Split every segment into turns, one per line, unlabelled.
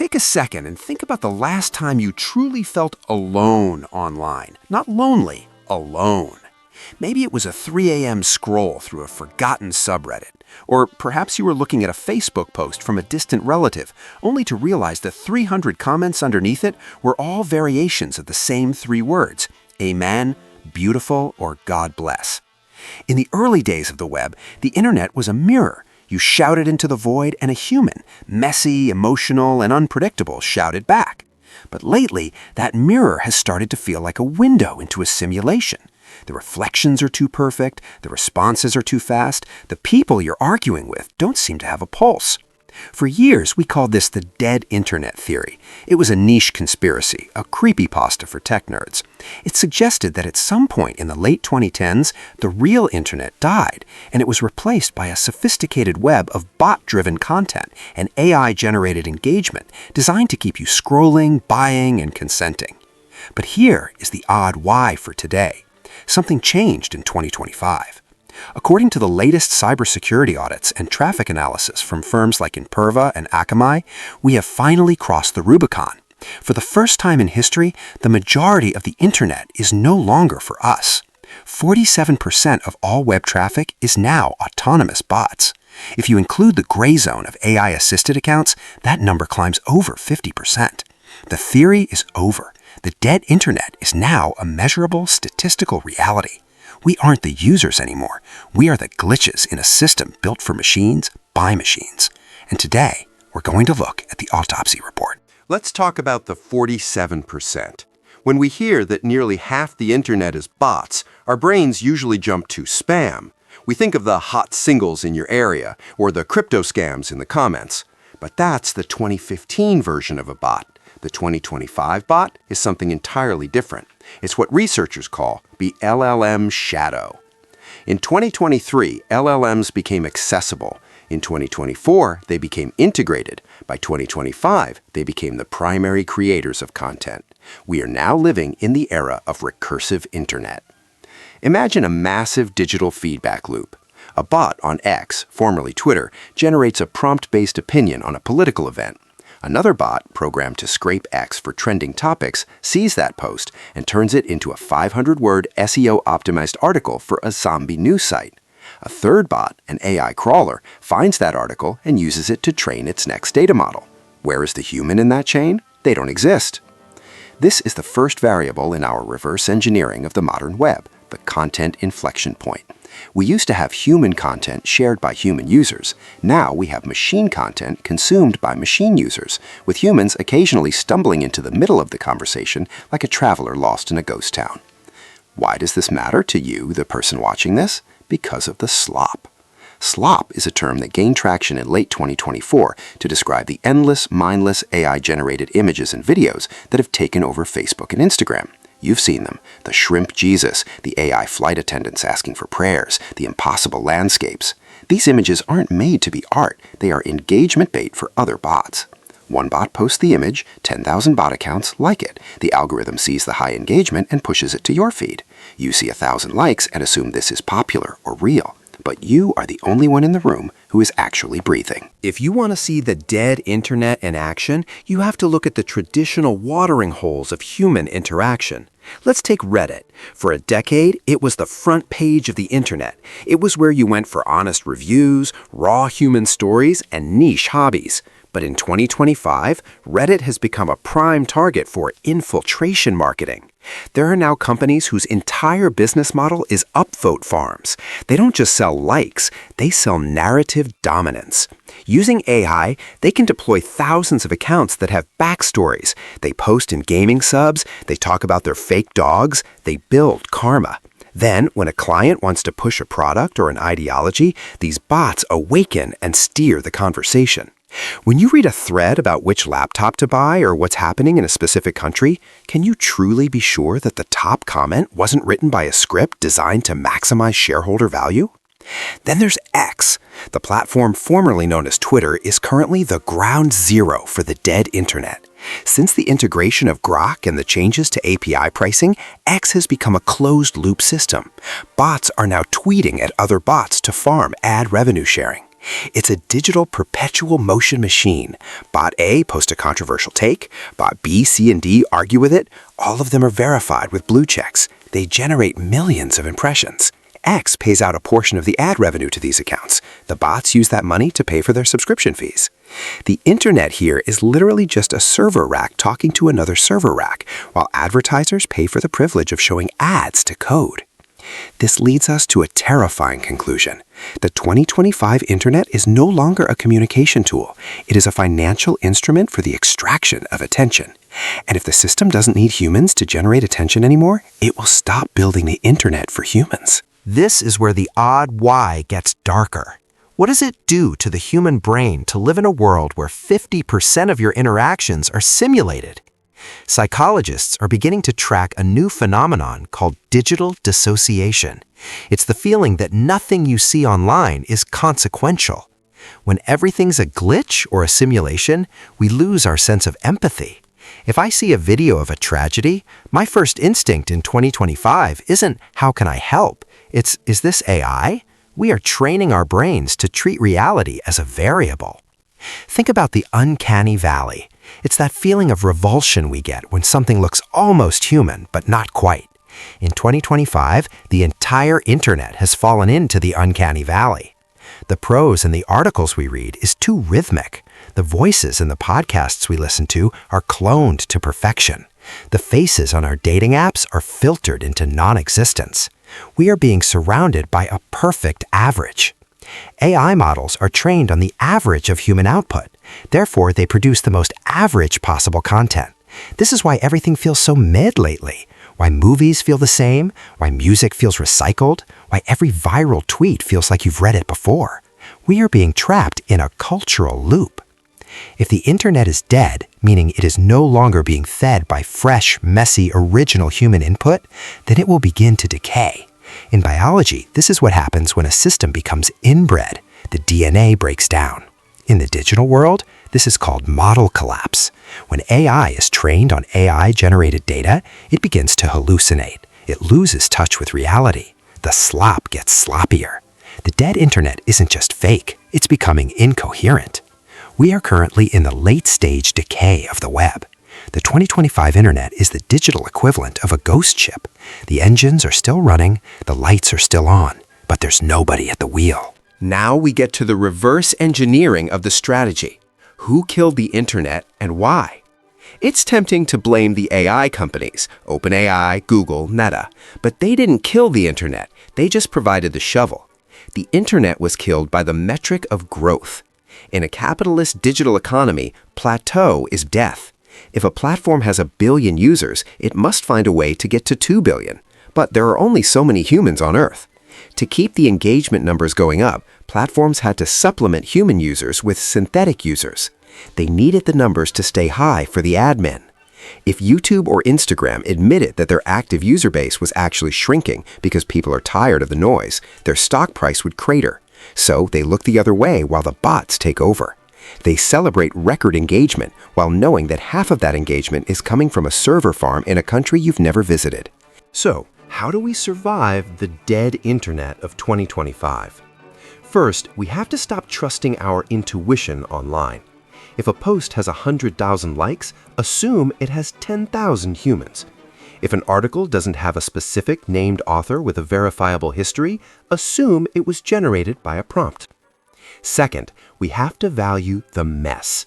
Take a second and think about the last time you truly felt alone online. Not lonely, alone. Maybe it was a 3 a.m. scroll through a forgotten subreddit. Or perhaps you were looking at a Facebook post from a distant relative, only to realize the 300 comments underneath it were all variations of the same 3 words: amen, beautiful, or God bless. In the early days of the web, the internet was a mirror. You shouted into the void, and a human, messy, emotional, and unpredictable, shouted back. But lately, that mirror has started to feel like a window into a simulation. The reflections are too perfect, the responses are too fast, the people you're arguing with don't seem to have a pulse. For years, we called this the dead internet theory. It was a niche conspiracy, a creepypasta for tech nerds. It suggested that at some point in the late 2010s, the real internet died, and it was replaced by a sophisticated web of bot-driven content and AI-generated engagement designed to keep you scrolling, buying, and consenting. But here is the odd why for today. Something changed in 2025. According to the latest cybersecurity audits and traffic analysis from firms like Imperva and Akamai, we have finally crossed the Rubicon. For the first time in history, the majority of the internet is no longer for us. 47% of all web traffic is now autonomous bots. If you include the gray zone of AI-assisted accounts, that number climbs over 50%. The theory is over. The dead internet is now a measurable statistical reality. We aren't the users anymore. We are the glitches in a system built for machines by machines. And today, we're going to look at the autopsy report.
Let's talk about the 47%. When we hear that nearly half the internet is bots, our brains usually jump to spam. We think of the hot singles in your area or the crypto scams in the comments. But that's the 2015 version of a bot. The 2025 bot is something entirely different. It's what researchers call the LLM Shadow. In 2023, LLMs became accessible. In 2024, they became integrated. By 2025, they became the primary creators of content. We are now living in the era of recursive internet. Imagine a massive digital feedback loop. A bot on X, formerly Twitter, generates a prompt-based opinion on a political event. Another bot, programmed to scrape X for trending topics, sees that post and turns it into a 500-word SEO-optimized article for a zombie news site. A third bot, an AI crawler, finds that article and uses it to train its next data model. Where is the human in that chain? They don't exist. This is the first variable in our reverse engineering of the modern web, the content inflection point. We used to have human content shared by human users. Now we have machine content consumed by machine users, with humans occasionally stumbling into the middle of the conversation like a traveler lost in a ghost town. Why does this matter to you, the person watching this? Because of the slop. Slop is a term that gained traction in late 2024 to describe the endless, mindless AI-generated images and videos that have taken over Facebook and Instagram. You've seen them. The shrimp Jesus, the AI flight attendants asking for prayers, the impossible landscapes. These images aren't made to be art. They are engagement bait for other bots. One bot posts the image, 10,000 bot accounts like it. The algorithm sees the high engagement and pushes it to your feed. You see 1,000 likes and assume this is popular or real. But you are the only one in the room who is actually breathing.
If you want to see the dead internet in action, you have to look at the traditional watering holes of human interaction. Let's take Reddit. For a decade, it was the front page of the internet. It was where you went for honest reviews, raw human stories, and niche hobbies. But in 2025, Reddit has become a prime target for infiltration marketing. There are now companies whose entire business model is upvote farms. They don't just sell likes, they sell narrative dominance. Using AI, they can deploy thousands of accounts that have backstories. They post in gaming subs, they talk about their fake dogs, they build karma. Then, when a client wants to push a product or an ideology, these bots awaken and steer the conversation. When you read a thread about which laptop to buy or what's happening in a specific country, can you truly be sure that the top comment wasn't written by a script designed to maximize shareholder value? Then there's X. The platform formerly known as Twitter is currently the ground zero for the dead internet. Since the integration of Grok and the changes to API pricing, X has become a closed-loop system. Bots are now tweeting at other bots to farm ad revenue sharing. It's a digital perpetual motion machine. Bot A posts a controversial take, bot B, C, and D argue with it. All of them are verified with blue checks. They generate millions of impressions. X pays out a portion of the ad revenue to these accounts. The bots use that money to pay for their subscription fees. The internet here is literally just a server rack talking to another server rack, while advertisers pay for the privilege of showing ads to code. This leads us to a terrifying conclusion. The 2025 internet is no longer a communication tool. It is a financial instrument for the extraction of attention. And if the system doesn't need humans to generate attention anymore, it will stop building the internet for humans.
This is where the odd why gets darker. What does it do to the human brain to live in a world where 50% of your interactions are simulated? Psychologists are beginning to track a new phenomenon called digital dissociation. It's the feeling that nothing you see online is consequential. When everything's a glitch or a simulation, we lose our sense of empathy. If I see a video of a tragedy, my first instinct in 2025 isn't, how can I help? It's, is this AI? We are training our brains to treat reality as a variable. Think about the uncanny valley. It's that feeling of revulsion we get when something looks almost human, but not quite. In 2025, the entire internet has fallen into the uncanny valley. The prose in the articles we read is too rhythmic. The voices in the podcasts we listen to are cloned to perfection. The faces on our dating apps are filtered into non-existence. We are being surrounded by a perfect average. AI models are trained on the average of human output. Therefore, they produce the most average possible content. This is why everything feels so mid lately, why movies feel the same, why music feels recycled, why every viral tweet feels like you've read it before. We are being trapped in a cultural loop. If the internet is dead, meaning it is no longer being fed by fresh, messy, original human input, then it will begin to decay. In biology, this is what happens when a system becomes inbred. The DNA breaks down. In the digital world, this is called model collapse. When AI is trained on AI-generated data, it begins to hallucinate. It loses touch with reality. The slop gets sloppier. The dead internet isn't just fake, it's becoming incoherent. We are currently in the late-stage decay of the web. The 2025 internet is the digital equivalent of a ghost ship. The engines are still running, the lights are still on, but there's nobody at the wheel.
Now we get to the reverse engineering of the strategy. Who killed the internet and why? It's tempting to blame the AI companies, OpenAI, Google, Meta, but they didn't kill the internet, they just provided the shovel. The internet was killed by the metric of growth. In a capitalist digital economy, plateau is death. If a platform has 1 billion users, it must find a way to get to 2 billion. But there are only so many humans on Earth. To keep the engagement numbers going up, platforms had to supplement human users with synthetic users. They needed the numbers to stay high for the admin. If YouTube or Instagram admitted that their active user base was actually shrinking because people are tired of the noise, their stock price would crater. So they look the other way while the bots take over. They celebrate record engagement while knowing that half of that engagement is coming from a server farm in a country you've never visited.
So, how do we survive the dead internet of 2025? First, we have to stop trusting our intuition online. If a post has 100,000 likes, assume it has 10,000 humans. If an article doesn't have a specific named author with a verifiable history, assume it was generated by a prompt. Second, we have to value the mess.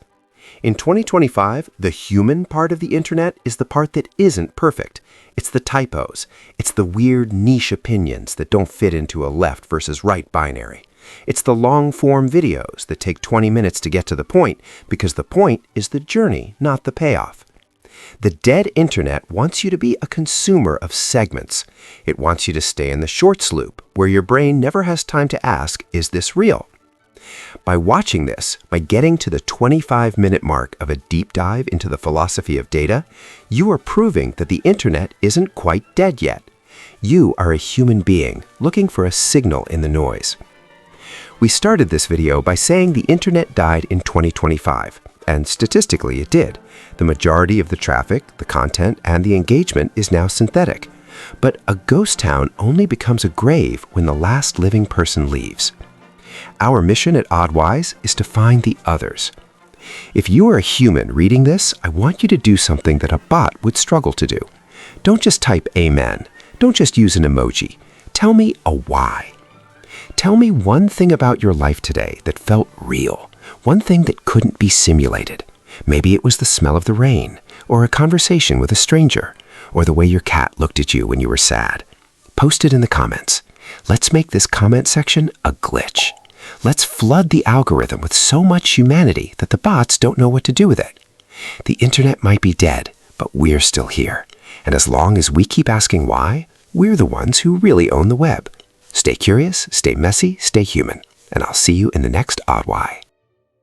In 2025, the human part of the internet is the part that isn't perfect. It's the typos. It's the weird niche opinions that don't fit into a left versus right binary. It's the long-form videos that take 20 minutes to get to the point because the point is the journey, not the payoff. The dead internet wants you to be a consumer of segments. It wants you to stay in the shorts loop, where your brain never has time to ask, is this real? By watching this, by getting to the 25-minute mark of a deep dive into the philosophy of data, you are proving that the internet isn't quite dead yet. You are a human being looking for a signal in the noise. We started this video by saying the internet died in 2025, and statistically it did. The majority of the traffic, the content, and the engagement is now synthetic. But a ghost town only becomes a grave when the last living person leaves. Our mission at Oddwise is to find the others. If you are a human reading this, I want you to do something that a bot would struggle to do. Don't just type amen. Don't just use an emoji. Tell me a why. Tell me one thing about your life today that felt real, one thing that couldn't be simulated. Maybe it was the smell of the rain, or a conversation with a stranger, or the way your cat looked at you when you were sad. Post it in the comments. Let's make this comment section a glitch. Let's flood the algorithm with so much humanity that the bots don't know what to do with it. The internet might be dead, but we're still here. And as long as we keep asking why, we're the ones who really own the web. Stay curious, stay messy, stay human. And I'll see you in the next Odd Why.